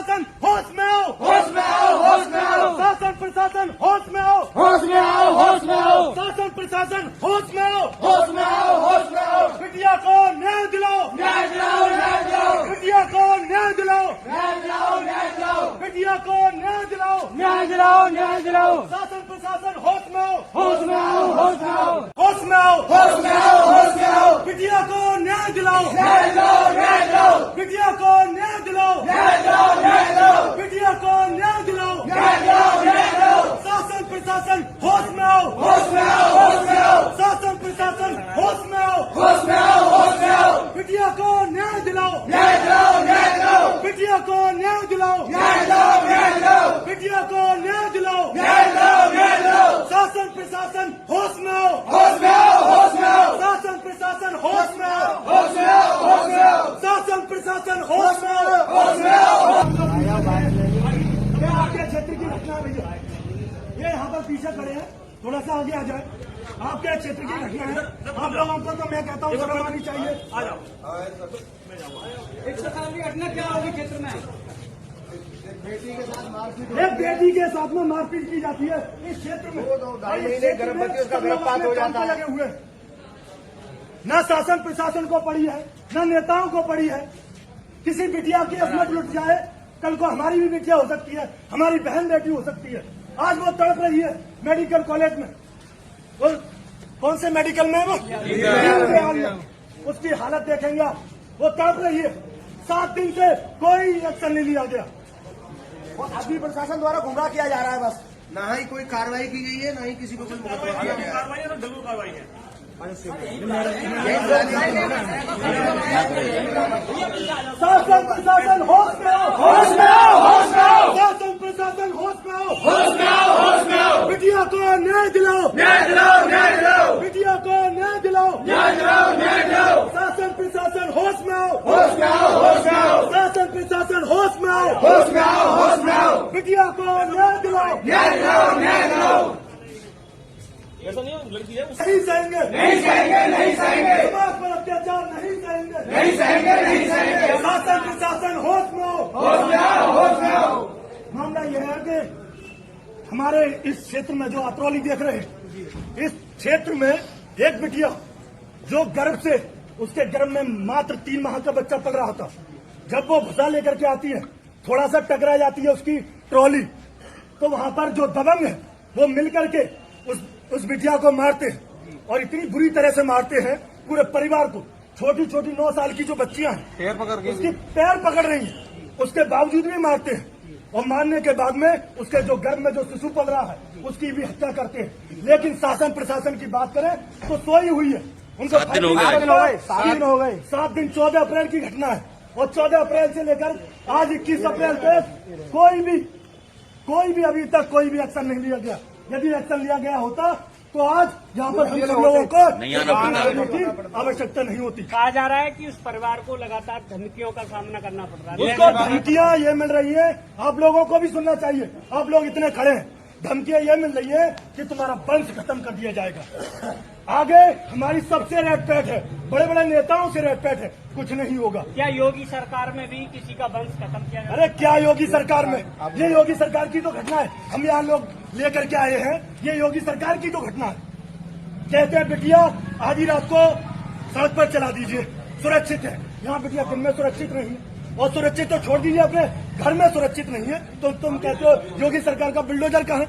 प्रशासन होश में आओ, होश में आओ, होश में आओ, शासन प्रशासन होश में आओ, होश में आओ, होश में आओ, शासन प्रशासन होश में आओ, होश में आओ, होश में आओ, बिटिया को न्याय दिलाओ, न्याय दिलाओ, न्याय दिलाओ, बिटिया को न्याय दिलाओ, न्याय दिलाओ, न्याय दिलाओ, बिटिया को न्याय दिलाओ, न्याय दिलाओ, न्याय दिलाओ, शासन प्रशासन होश में आओ, होश में आओ, होश में आओ, होश में आओ, होश में आओ, होश में आओ, बिटिया को न्याय दिलाओ, न्याय दिलाओ, न्याय दिलाओ, बिटिया को न्याय दिलाओ, न्याय दिलाओ, न्याय दिलाओ, बिटिया को न्याय दिलाओ, न्याय दिलाओ, न्याय दिलाओ, शासन प्रशासन होश में आओ, होश में आओ, होश में आओ, शासन प्रशासन होश में आओ, होश में आओ, होश में आओ, बिटिया को न्याय दिलाओ, न्याय दिलाओ, न्याय दिलाओ, बिटिया को न्याय दिलाओ, न्याय दिलाओ, न्याय दिलाओ, बिटिया को न्याय दिलाओ, न्याय दिलाओ, न्याय दिलाओ, शासन प्रशासन होश में आओ, होश में आओ, होश में आओ, शासन प्रशासन होश में आओ, होश में आओ, होश में आओ, शासन प्रशासन होश में आओ, होश में आओ। ये आपके क्षेत्र की घटना है भैया, ये यहाँ पर पीछे खड़े हैं, थोड़ा सा आगे आ जाए। आपके क्षेत्र की घटना है, आप लोगों को तो मैं कहता हूँ शर्म आनी चाहिए। आ जाओ। 100 साल की घटना क्या होगी क्षेत्र में? एक बेटी के साथ में मारपीट की जाती है इस क्षेत्र में, 2.5 महीने गर्भवती उसका गर्भपात हो जाता है। लगे हुए न शासन प्रशासन को पड़ी है, न नेताओं को पड़ी है। किसी बिटिया की असमत लुट जाए, कल को हमारी भी बिटिया हो सकती है, हमारी बहन बेटी हो सकती है। आज वो तड़प रही है मेडिकल कॉलेज में, वो कौन से मेडिकल में है वो, उसकी हालत देखेंगे आप, वो तड़प रही है। 7 दिन से कोई एक्शन नहीं लिया गया और अभी प्रशासन द्वारा गुमराह किया जा रहा है। बस ना ही कोई कार्रवाई की गई है, ना ही किसी को कोई मुकदमा किया गया है। कार्रवाई है तो जरूर कार्रवाई है। शासन प्रशासन होश में आओ, होश में आओ, होश में आओ, शासन प्रशासन होश में आओ, होश में आओ, होश में आओ, बिटिया को न्याय दिलाओ, न्याय दिलाओ, न्याय दिलाओ, बिटिया को न्याय दिलाओ, न्याय दिलाओ, न्याय दिलाओ, शासन प्रशासन होश में आओ, होश में आओ, होश में आओ, शासन प्रशासन होश में आओ, होश में आओ, होश में आओ, बिटिया को न्याय दिलाओ, न्याय दिलाओ, न्याय दिलाओ। नहीं सहेंगे, नहीं सहेंगे, नहीं सहेंगे, समाज पर अत्याचार नहीं सहेंगे, नहीं सहेंगे, नहीं सहेंगे, शासन प्रशासन होश में आओ। होश में आओ, होश में आओ। मामला यह है कि हमारे इस क्षेत्र में जो अतरौली देख रहे हैं, इस क्षेत्र में एक बिटिया जो गर्भ से, उसके गर्भ में मात्र 3 माह का बच्चा पल रहा था, जब वो भुसा लेकर के आती है, थोड़ा सा टकरा जाती है उसकी ट्रॉली, तो वहां पर जो दबंग है वो मिल करके उस बिटिया को मारते हैं और इतनी बुरी तरह से मारते हैं पूरे परिवार को। छोटी छोटी 9 साल की जो बच्चियां हैं उसकी पैर पकड़ रही हैं, उसके बावजूद भी मारते हैं और मारने के बाद में उसके जो गर्भ में जो शिशु पल रहा है उसकी भी हत्या करते हैं। लेकिन शासन प्रशासन की बात करें तो सोई हुई है, उनको 7 दिन हो गए। 7 दिन 14 अप्रैल की घटना है और 14 अप्रैल से लेकर आज 21 अप्रैल तक कोई भी अभी तक कोई भी एक्शन नहीं लिया गया। यदि एक्शन लिया गया होता तो आज यहाँ पर हम सब लोगों को आवश्यकता नहीं होती। कहा जा रहा है कि उस परिवार को लगातार धमकियों का सामना करना पड़ रहा है। उसको धमकियां ये मिल रही है, आप लोगों को भी सुनना चाहिए, आप लोग इतने खड़े हैं, धमकियां ये मिल रही है कि तुम्हारा वंश खत्म कर दिया जाएगा। आगे हमारी सबसे रेटपैट है, बड़े बड़े नेताओं से रेटपैट है, कुछ नहीं होगा। क्या योगी सरकार में भी किसी का वंश खत्म किया गया? अरे क्या योगी सरकार में, ये योगी सरकार की तो घटना है, हम यहाँ लोग लेकर के आए हैं, ये योगी सरकार की तो घटना है। कहते हैं बिटिया आधी रात को सड़क पर चला दीजिए, सुरक्षित है। यहाँ बिटिया दिन में सुरक्षित नहीं है, और सुरक्षित तो छोड़ दीजिए, अपने घर में सुरक्षित नहीं है, तो तुम कहते हो योगी सरकार का बुलडोजर कहाँ है?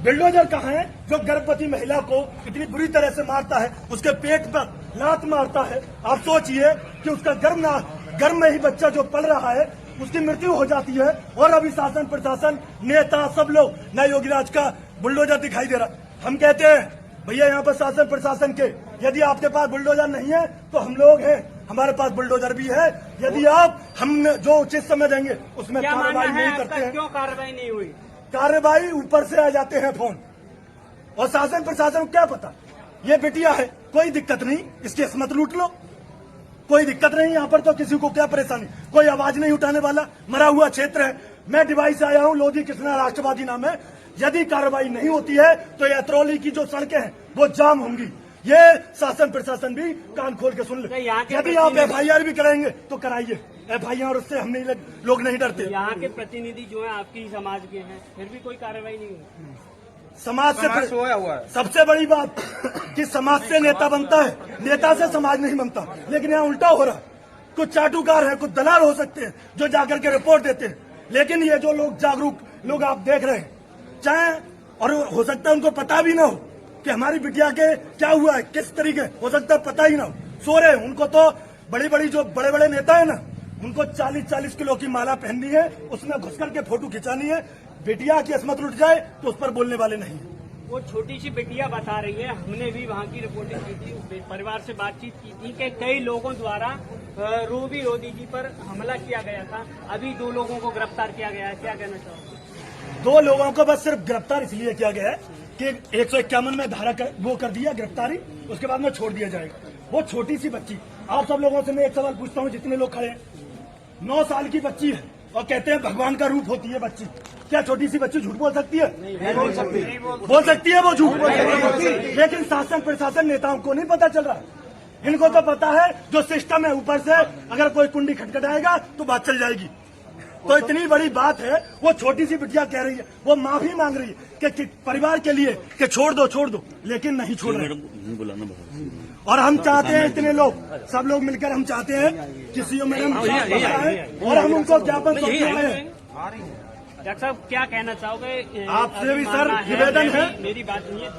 बुलडोजर कहाँ है जो गर्भवती महिला को इतनी बुरी तरह से मारता है, उसके पेट पर लात मारता है? आप सोचिए कि उसका गर्भ में ही बच्चा जो पल रहा है उसकी मृत्यु हो जाती है, और अभी शासन प्रशासन नेता सब लोग नए योगीराज का बुलडोजर दिखाई दे रहा। हम कहते हैं भैया यहाँ पर शासन प्रशासन के, यदि आपके पास बुलडोजर नहीं है तो हम लोग हैं, हमारे पास बुलडोजर भी है। यदि आप हम जो उचित समय देंगे उसमें कार्रवाई नहीं करते हैं, क्यों कार्रवाई नहीं हुई? कार्रवाई ऊपर से आ जाते हैं फोन, और शासन प्रशासन को क्या पता ये बिटिया है, कोई दिक्कत नहीं, इसकी असमत लूट लो, कोई दिक्कत नहीं। यहाँ पर तो किसी को क्या परेशानी, कोई आवाज नहीं उठाने वाला, मरा हुआ क्षेत्र है। मैं डिवाइस से आया हूँ, लोधी कृष्णा राष्ट्रवादी नाम है। यदि कार्रवाई नहीं होती है तो ये अतरौली की जो सड़कें हैं वो जाम होंगी। ये शासन प्रशासन भी कान खोल के सुन ले। यहाँ के यदि आप FIR भी कराएंगे तो कराइए। FIR उससे हम नहीं लोग नहीं डरते। यहाँ के प्रतिनिधि जो है आपकी समाज के हैं, फिर भी कोई कार्रवाई नहीं हुई। समाज से सोया हुआ है। सबसे बड़ी बात कि समाज से नेता बनता है, नेता से समाज नहीं बनता। लेकिन यहाँ उल्टा हो रहा है। कुछ चाटुकार है, कुछ दलाल हो सकते हैं जो जाकर के रिपोर्ट देते हैं, लेकिन ये जो लोग जागरूक लोग आप देख रहे हैं, चाहे और हो सकता है उनको पता भी ना हो कि हमारी बिटिया के क्या हुआ है, किस तरीके, हो सकता है पता ही ना हो, सो रहे हैं। उनको तो बड़ी बड़ी जो बड़े बड़े नेता है ना, उनको 40-40 किलो की माला पहननी है, उसमें घुस करके फोटो खिंचानी है। बिटिया की अस्मत उठ जाए तो उस पर बोलने वाले नहीं है। वो छोटी सी बिटिया बता रही है, हमने भी वहाँ की रिपोर्टिंग की थी, परिवार से बातचीत की थी कि कई लोगों द्वारा रोबी रोदी जी पर हमला किया गया था। अभी 2 लोगों को गिरफ्तार किया गया है, क्या कहना चाहोगे? 2 लोगों को बस सिर्फ गिरफ्तार इसलिए किया गया है कि 151 में धारा वो कर दिया गिरफ्तारी, उसके बाद में छोड़ दिया जाएगा। वो छोटी सी बच्ची, आप सब लोगों से मैं एक सवाल पूछता हूँ, जितने लोग खड़े हैं, 9 साल की बच्ची है और कहते हैं भगवान का रूप होती है बच्ची। क्या छोटी सी बच्ची झूठ बोल सकती है? नहीं बोल सकती। बोल सकती है वो झूठ बोल सकती है। लेकिन शासन प्रशासन नेताओं को नहीं पता चल रहा। इनको तो पता है जो सिस्टम है, ऊपर से अगर कोई कुंडी खटखटाएगा तो बात चल जाएगी। तो इतनी बड़ी बात है, वो छोटी सी बिटिया कह रही है, वो माफी मांग रही है कि परिवार के लिए कि छोड़ दो, लेकिन नहीं छोड़ रहे। और हम चाहते हैं, इतने लोग सब लोग मिलकर हम चाहते हैं कि सीओ मैडम और हम उनको ज्ञापन सौंपने आए हैं। डॉक्टर साहब क्या कहना चाहोगे? आपसे भी सर निवेदन है, मेरी बात नहीं है।